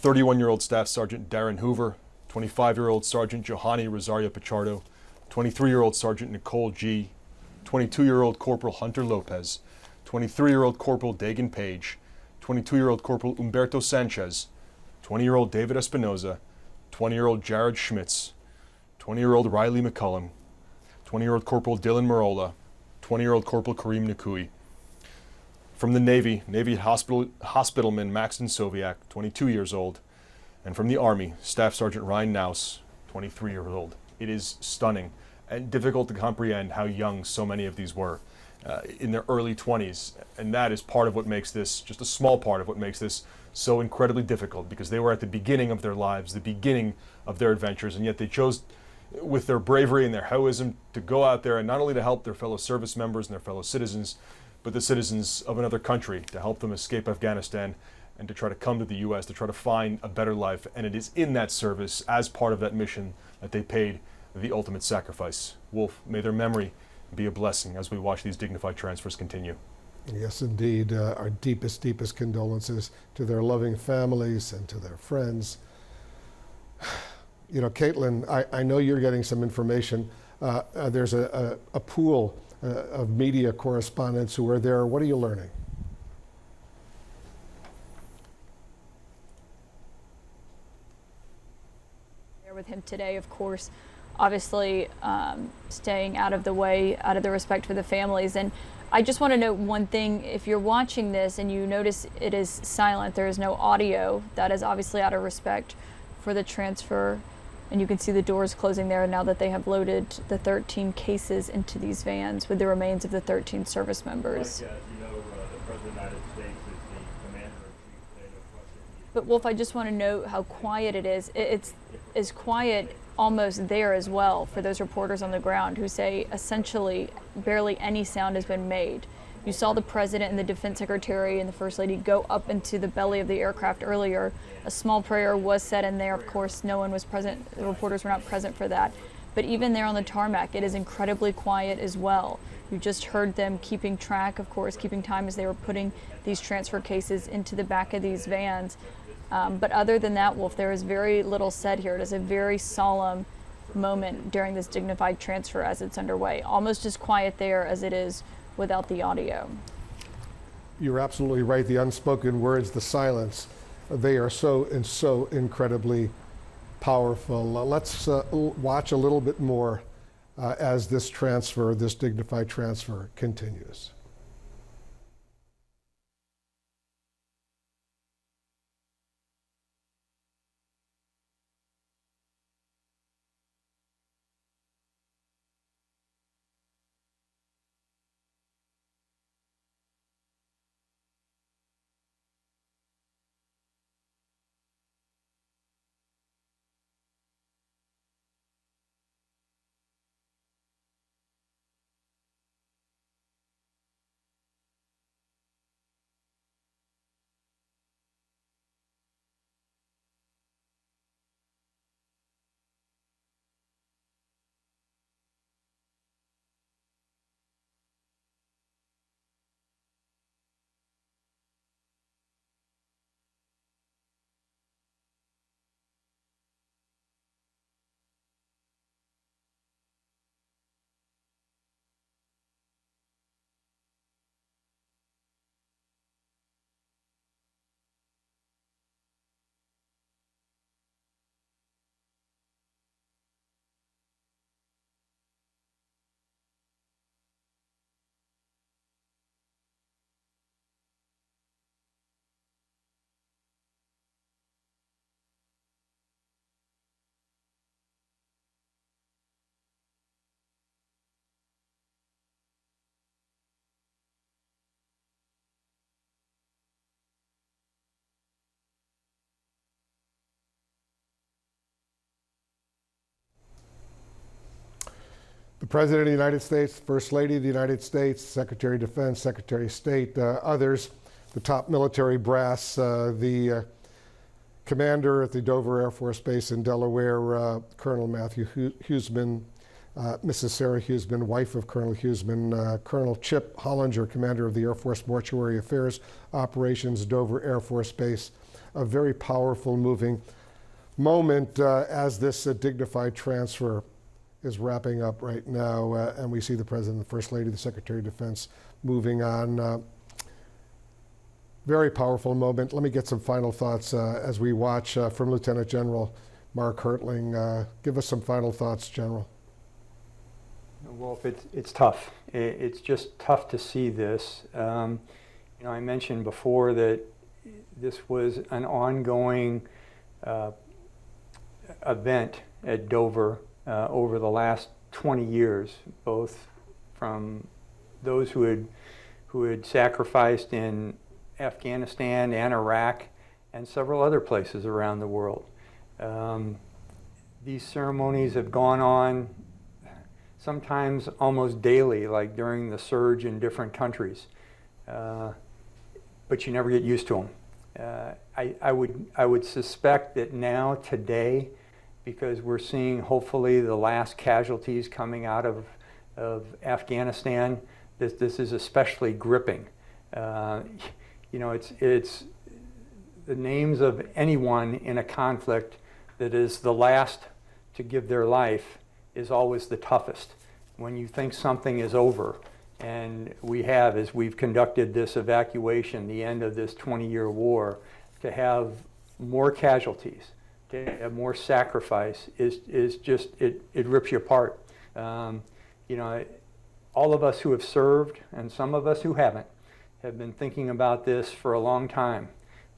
31-year-old Staff Sergeant Darren Hoover, 25-year-old Sergeant Johanny Rosario Pichardo, 23-year-old Sergeant Nicole G., 22-year-old Corporal Hunter Lopez, 23-year-old Corporal Dagan Page, 22-year-old Corporal Humberto Sanchez, 20-year-old David Espinoza, 20-year-old Jared Schmitz, 20-year-old Riley McCullum, 20-year-old Corporal Dylan Marola, 20-year-old Corporal Kareem Nakui. From the Navy Hospitalman Maxton Soviak, 22 years old. And from the Army, Staff Sergeant Ryan Naus, 23 years old. It is stunning and difficult to comprehend how young so many of these were in their early 20s. And that is part of what makes this, just a small part of what makes this so incredibly difficult, because they were at the beginning of their lives, the beginning of their adventures, and yet they chose, with their bravery and their heroism, to go out there and not only to help their fellow service members and their fellow citizens, but the citizens of another country, to help them escape Afghanistan and to try to come to the U.S., to try to find a better life. And it is in that service, as part of that mission, that they paid the ultimate sacrifice. Wolf, may their memory be a blessing as we watch these dignified transfers continue. Yes, indeed. Our deepest, deepest condolences to their loving families and to their friends. You know, Caitlin, I know you're getting some information. There's a pool of media correspondents who are there. What are you learning? With him today, of course, obviously staying out of the way, out of the respect for the families. And I just want to note one thing. If you're watching this and you notice it is silent, there is no audio, that is obviously out of respect for the transfer. And you can see the doors closing there now that they have loaded the 13 cases into these vans with the remains of the 13 service members. Like, you know, the President of the United States is the commander-in-chief. But Wolf, I just want to note how quiet it is. It's as quiet almost there as well for those reporters on the ground who say essentially barely any sound has been made. You saw the President and the Defense Secretary and the First Lady go up into the belly of the aircraft earlier. A small prayer was said in there. Of course, no one was present. The reporters were not present for that. But even there on the tarmac, it is incredibly quiet as well. You just heard them keeping track, of course, keeping time as they were putting these transfer cases into the back of these vans. But other than that, Wolf, there is very little said here. It is a very solemn moment during this dignified transfer as it's underway. Almost as quiet there as it is without the audio. You're absolutely right. The unspoken words, the silence, they are so incredibly powerful. Let's watch a little bit more as this transfer, this dignified transfer, continues. The President of the United States, First Lady of the United States, Secretary of Defense, Secretary of State, others, the top military brass, the commander at the Dover Air Force Base in Delaware, Colonel Matthew Huseman, Mrs. Sarah Huseman, wife of Colonel Huseman, Colonel Chip Hollinger, commander of the Air Force Mortuary Affairs Operations, Dover Air Force Base, a very powerful, moving moment as this dignified transfer is wrapping up right now, and we see the President, the First Lady, the Secretary of Defense moving on. Very powerful moment. Let me get some final thoughts as we watch from Lieutenant General Mark Hertling. Give us some final thoughts, General. Wolf, it's tough. It's just tough to see this. You know, I mentioned before that this was an ongoing event at Dover over the last 20 years, both from those who had sacrificed in Afghanistan and Iraq and several other places around the world. These ceremonies have gone on sometimes almost daily, like during the surge in different countries, but you never get used to them. I would suspect that now, today, because we're seeing hopefully the last casualties coming out of Afghanistan, this is especially gripping. You know, it's the names of anyone in a conflict that is the last to give their life is always the toughest. When you think something is over, and we have, as we've conducted this evacuation, the end of this 20-year war, to have more casualties, to have more sacrifice is just, it rips you apart. You know, all of us who have served, and some of us who haven't, have been thinking about this for a long time.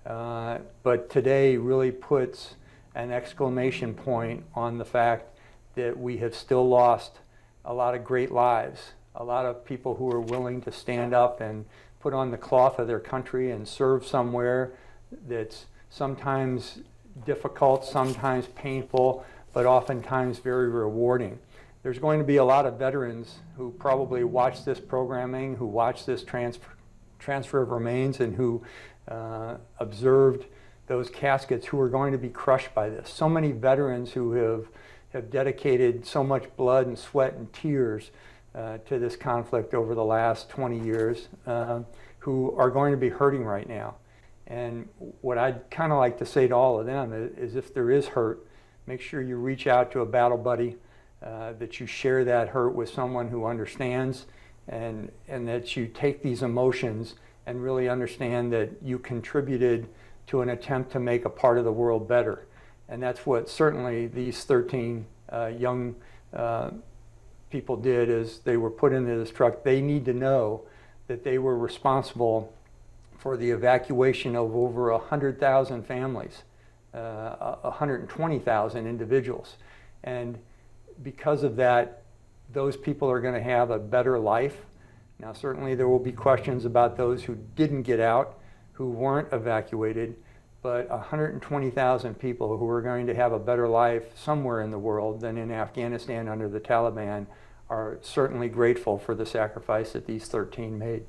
But today really puts an exclamation point on the fact that we have still lost a lot of great lives, a lot of people who are willing to stand up and put on the cloth of their country and serve somewhere that's sometimes difficult, sometimes painful, but oftentimes very rewarding. There's going to be a lot of veterans who probably watch this programming, who watch this transfer of remains, and who observed those caskets, who are going to be crushed by this. So many veterans who have dedicated so much blood and sweat and tears to this conflict over the last 20 years, who are going to be hurting right now. And what I'd kind of like to say to all of them is if there is hurt, make sure you reach out to a battle buddy, that you share that hurt with someone who understands, and that you take these emotions and really understand that you contributed to an attempt to make a part of the world better. And that's what certainly these 13 young people did, is they were put into this truck. They need to know that they were responsible for the evacuation of over 100,000 families, 120,000 individuals. And because of that, those people are going to have a better life. Now, certainly there will be questions about those who didn't get out, who weren't evacuated, but 120,000 people who are going to have a better life somewhere in the world than in Afghanistan under the Taliban are certainly grateful for the sacrifice that these 13 made.